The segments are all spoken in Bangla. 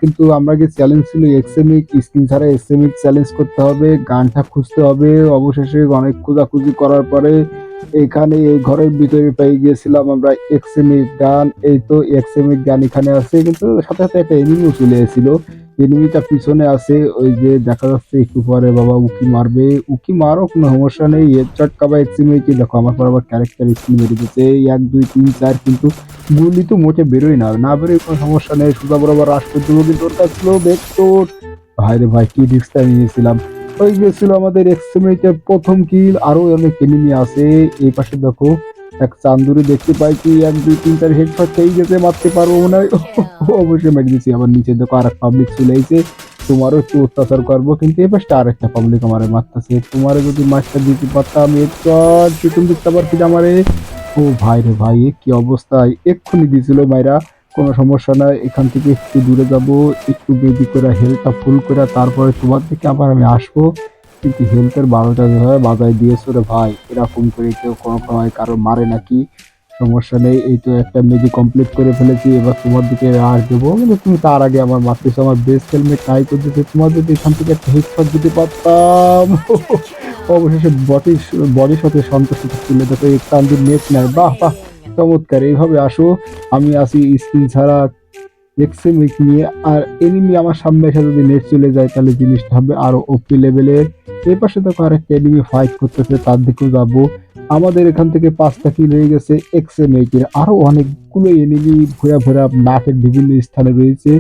কিন্তু আমরা যে চ্যালেঞ্জ ছিল এক্সএমএইচ স্কিন ছাড়া এক্সএমএইচ চ্যালেঞ্জ করতে হবে, গানটা খুঁজতে হবে। অবশেষে অনেক খোঁজাখুঁজি করার পরে এখানে এই ঘরের ভিতরে পেয়ে গিয়েছিলাম আমরা এক্সএমএইচ গান। এই তো এক্সএমএইচ গান এখানে আছে, কিন্তু সাথে সাথে একটা এনিমিও চলে এসেছিল। এনিমিটা পিছনে আছে, ওই যে দেখা যাচ্ছে একটু পরে বাবা উকি মারবে। উকি মারো, কোনো সমস্যা নেই। হেডশট কাবা এক্সএমএইচ দেখো আমার পর আবার ক্যারেক্টার স্কিল মেরে দিতেছে 1 2 3 4, কিন্তু গুলি তো মোটে বেরোয় না, না বেরোয় কোনো সমস্যা নেই। সোজা বরাবর রাশ করতে হবে, কিন্তু ওর কাছে ছিল ভেক্টর। ভাই রে ভাই, কি রিস্কটা নিয়েছিলাম। ওই গেছিল আমাদের এক্সট্রিমেটের প্রথম কিল। আরো অনেক এনিমি আছে। এই পাশে দেখো এক চান্দুরি দেখতে পাইছি, 1 2 3 4 হেডশট খেয়ে গেছে, মারতে পারবো মনে হয়। অবশ্যই মেরে দিচ্ছি। আবার নিচে দেখো আর এক পাবলিক চলে আইছে, তোমারও একটু অত্যাচার করবো। কিন্তু এ পাশটা আর একটা পাবলিক আমার মারতেছে। তোমারে যদি মাছটা দিতে পারতাম, হেডশট চিকন দিতে আবার কি আমারে। ও ভাই রে ভাই, এ কি অবস্থায় এক্ষুনি দিছিল মাইরা। কোনো সমস্যা নাই, এখান থেকে একটু দূরে যাব, একটু বেশি করে হেলথটা ফুল করে তারপরে তোমার দিকে আবার আমি আসবো। কিন্তু হেলথের 12টা যেভাবে বাজায় দিয়েছো রে ভাই, এরকম করে কেউ কোনো সময় কারো মারে নাকি? সমস্যা নেই, এই তো একটা মেডি কমপ্লিট করে ফেলেছি। এবার তোমার দিকে আর দেবো, কিন্তু তুমি তার আগে আমার মারতেছো। আমার বেস্ট হেলমেট ট্রাই করতেছে, তোমার যদি এখান থেকে একটা হেডশট দিতে পারতাম। অবশেষে বডির সাথে সন্তুষ্ট তুলে দেখো এক তান্দুর নেট নেয়। বাহ বাহ, চমৎকার। এইভাবে আসো, আমি আসি স্কিন ছাড়া এক্সএমএইচ নিয়ে। আর এনিমি আমার সামনে এসে যদি নেট চলে যায়, তাহলে জিনিসটা হবে আরো ওপি লেভেলের। এই পাশে দেখো আরেকটা এনিমি ফাইট করতেছে, তার দিকেও যাবো। আমাদের এখান থেকে 5টা কিল হয়ে গেছে এক্সএমএইচ এর। আরো অনেকগুলো এনিমি ঘোরা ঘোরা মাঠের বিভিন্ন স্থানে রয়েছে।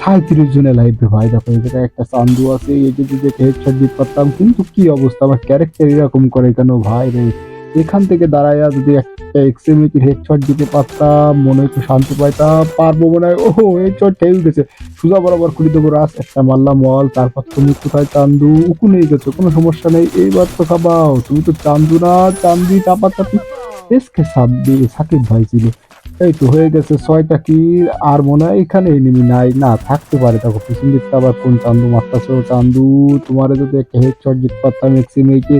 37 জনের লাইফে ভাই, দেখো এই জায়গায় একটা চান্দু আছে, এই যদি যে হেডশট দিতে পারতাম। কিন্তু কি অবস্থা, আমার ক্যারেক্টার এরকম করে কেন ভাই রে। এখান থেকে দাঁড়াইয়া যদি একটা এক্সএমএইচ হেডশট দিতে পারতাম, মনে একটু শান্তি পাইতাম। পারবো মনে হয়। ওহো, হেডশট খেয়ে উঠেছে। সোজা বরাবর খুলি দেবো রাস, একটা মারলাম ওয়াল। তারপর তুমি কোথায় চান্দু, উকু নিয়ে গেছো, কোনো সমস্যা নেই। এইবার তো খাবাও, তুমি তো চান্দু না, চান্দি চাপাচাপি। এসকে সাব্বি সাকিব ভাই ছিল। এই তো হয়ে গেছে 6টা কিল। আর মনে হয় এখানে এনিমি নাই, না থাকতে পারে। দেখো পিছন দিকটা আবার কোন চান্দু মারতাছো। চান্দু, তোমারে যদি একটা হেডশট দিতে পারতাম এক্সিমেটে,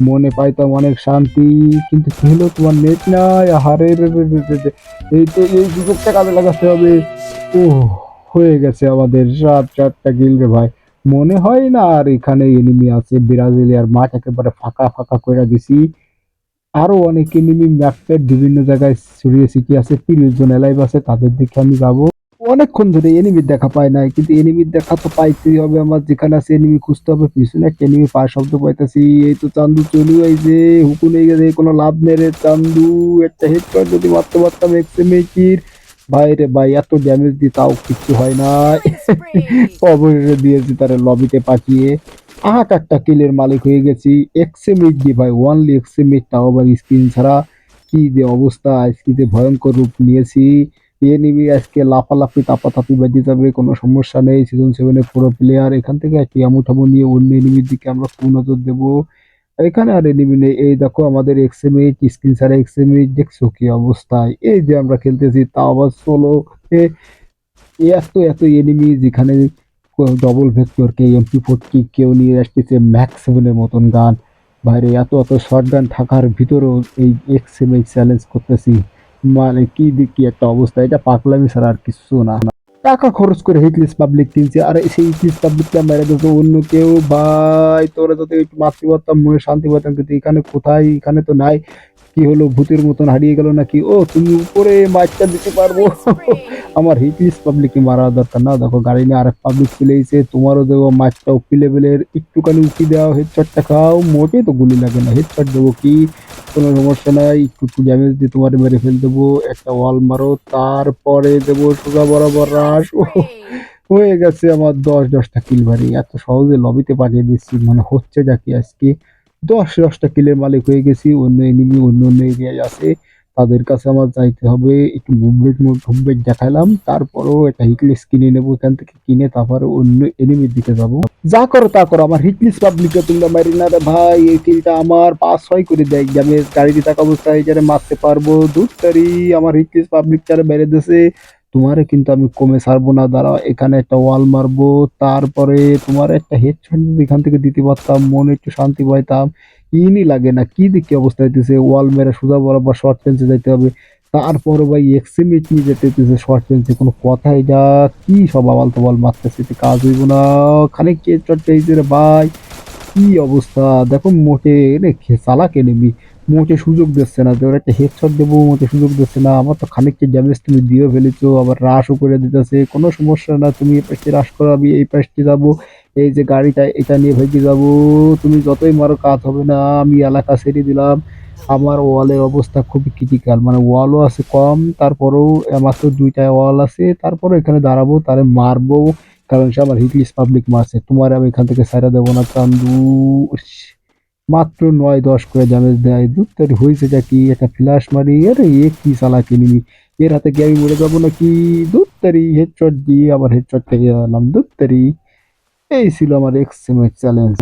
মনে পাইতাম অনেক শান্তি। কিন্তু কি হলো, তোমার নেট নাই। হারে রে রে রে রে রে। এই তো এই সুযোগটা কাজে লাগাতে হবে। ও, হয়ে গেছে আমাদের 7টা কিল রে ভাই। মনে হয় না আর এখানে এনিমি আছে। ব্রাজিলিয়ার মাঠ একেবারে ফাঁকা ফাঁকা করে দিছি। আরো অনেক এনিমি ম্যাপের বিভিন্ন জায়গায় ছড়িয়ে ছিটিয়ে আছে। 30 জন এলাইভ আছে, তাদের দিকে আমি যাবো। অনেকক্ষণ ধরে এনিমির দেখা পাই নাই, কিন্তু এনিমির দেখা তো পাইতেই হবে আমার। যেখানে আছে এনিমি খুঁজতে হবে। পিছনে একটা এনিমি পায়ের শব্দ পাইতেছি। এই তো চান্দু চলে আইছে, হুকু নিয়ে গেছে, কোনো লাভ নেই রে চান্দু। একটা হেডশট যদি মারতে পারতাম এক্সএমএইচির। ভাই রে ভাই, এত ড্যামেজ দিয়ে তাও কিচ্ছু হয় না। Killing spree. অবশেষে দিয়েছি তার লবিতে পাঠিয়ে। 8টা কিলের মালিক হয়ে গেছি এক্সএমএইচ দিয়ে ভাই। ওনলি এক্সএমএইচ, তাও আবার স্ক্রিন ছাড়া। কি যে অবস্থা, আজকে যে ভয়ঙ্কর রূপ নিয়েছি। এ নিবি আজকে লাফালাফি তাপাতাপি বেঁধে যাবে, কোনো সমস্যা নেই। সিজন 7 পুরো প্লেয়ার। এখান থেকে একটি আমুঠামু নিয়ে অন্য এনিমির দিকে আমরা নজর দেবো। এখানে আর এনিমি নেই। এই দেখো আমাদের এক্সএমএইচ স্ক্রিন ছাড়া এক্সএমএইচ, দেখছো কি অবস্থায়। এই যে আমরা খেলতেছি, তাও আবার সোলো। এত এত এনিমি, যেখানে ডবল ভেক্টর কে MP40 কেউ নিয়ে আসতেছে ম্যাক্স 7-এর মতন গান। বাইরে এত এত শর্ট গান থাকার ভিতরেও এই এক্সএমএইচ চ্যালেঞ্জ করতেছি। মানে কি দেখি একটা অবস্থা, এটা পাগলামি ছাড়া আর কিছু না। টাকা খরচ করে হিটলিস্ট পাবলিক কিনছে, আর সেই হিটলিস্ট পাবলিকটা মেরে দিত অন্য কেউ। ভাই তোরা যদি একটু মাতৃ পারতাম, মনে শান্তি পাতাম। কিন্তু এখানে কোথায়, এখানে তো নাই। কি হলো, ভূতের মতন হারিয়ে গেল নাকি? ও তুমি উপরে মাছটা দিতে পারবো। Killing spree. আমার হিটলিস্ট পাবলিককে মারা দরকার না। দেখো গাড়ি নিয়ে আরেক পাবলিক চলে এসেছে। তোমারও দেবো মাছটা উকি লেভেলের, একটুখানি উকি দাও, হেডশটটা খাও। মোটেই তো গুলি লাগে না, হেডশট দেবো কি, কোনো সমস্যা নাই। একটু একটু ড্যামেজ দিয়ে তোমার মেরে ফেল দেবো। একটা ওয়াল মারো, তারপরে দেবো সোজা বরাবর Killing রাশ। spree. হয়ে গেছে আমার 10-10টা কিল ভারি। এত সহজে লবিতে পাঠিয়ে দিচ্ছি, মানে হচ্ছে যা কি আজকে। 10-10টা কিলের মালিক হয়ে গেছি। অন্য এনিমি অন্য অন্য এরিয়ায় আছে, তাদের কাছে আমার যাইতে হবে। একটু মুভমেন্ট মুভমেন্ট দেখালাম, তারপরেও একটা হিটলিস্ট কিনে নেবো এখান থেকে। কিনে তারপরে অন্য এনিমির দিকে যাব। যা করো তা করো, আমার হিটলিস্ট পাবলিককে তোমরা মারি না রে ভাই। এই কিলটা আমার 5-6 করে দেয় ড্যামেজ। গাড়িতে থাকা অবস্থায় যারা মারতে পারবো দুটারি। আমার হিটলিস্ট পাবলিক যারা মেরে দিয়েছে। তোমারে কিন্তু আমি কমে ছাড়বো না, দাঁড়াও। এখানে একটা ওয়াল মারবো, তারপরে তোমার একটা হেডশট এখান থেকে দিতে পারতাম, মনে একটু শান্তি পাইতাম। ইনি লাগে না, কি দেখি অবস্থা হইতেছে। ওয়াল মেরে সোজা বরাবর শর্ট রেঞ্জে যাইতে হবে। তারপরও ভাই এক্সএমএইচ নিয়ে যেতেছে শর্ট রেঞ্জে, কোনো কথাই না। কি সব আবাল তাবাল মারতেছে, এতে কাজ হইব না। খানিক হেডশট পেয়েছে রে ভাই। কি অবস্থা দেখো, মোটে রে চালাক এনিমি, মোটে সুযোগ দিচ্ছে না যে ওরা একটা হেডশট দেবো, মোটে সুযোগ দিচ্ছে না। আমার তো খানিকটা ড্যামেজ তুমি দিয়ে ফেলেছো, আবার রাশও করে দিতেছে। কোনো সমস্যা না, তুমি এই পাশে রাশ করো, আমি এই পাশে যাবো। এই যে গাড়িটা এটা নিয়ে ভেগে যাবো, তুমি যতই মারো কাজ হবে না। আমি এলাকা ছেড়ে দিলাম। আমার ওয়ালের অবস্থা খুবই ক্রিটিক্যাল, মানে ওয়ালও আছে কম, তারপরেও মাত্র দুইটা ওয়াল আছে, তারপরে এখানে দাঁড়াবো, তারে মারবো। কারণ সে আমার হিটলিস্ট পাবলিক মারছে, তোমার আমি এখান থেকে ছাইড়া দেবো না চান্দু। উস, মাত্র ৯-১০ করে ড্যামেজ দেয়, দুত্তারি হয়েছেটা কি, একটা ফ্ল্যাশ মারি, আরে এ কি চালাক এনিমি, এর হাতে কি আমি মরে যাবো নাকি? দুত্তারি হেডশট দিয়ে আবার হেডশট থেকে গেলাম, দুত্তারি। এই ছিল আমার এক্সট্রিম চ্যালেঞ্জ।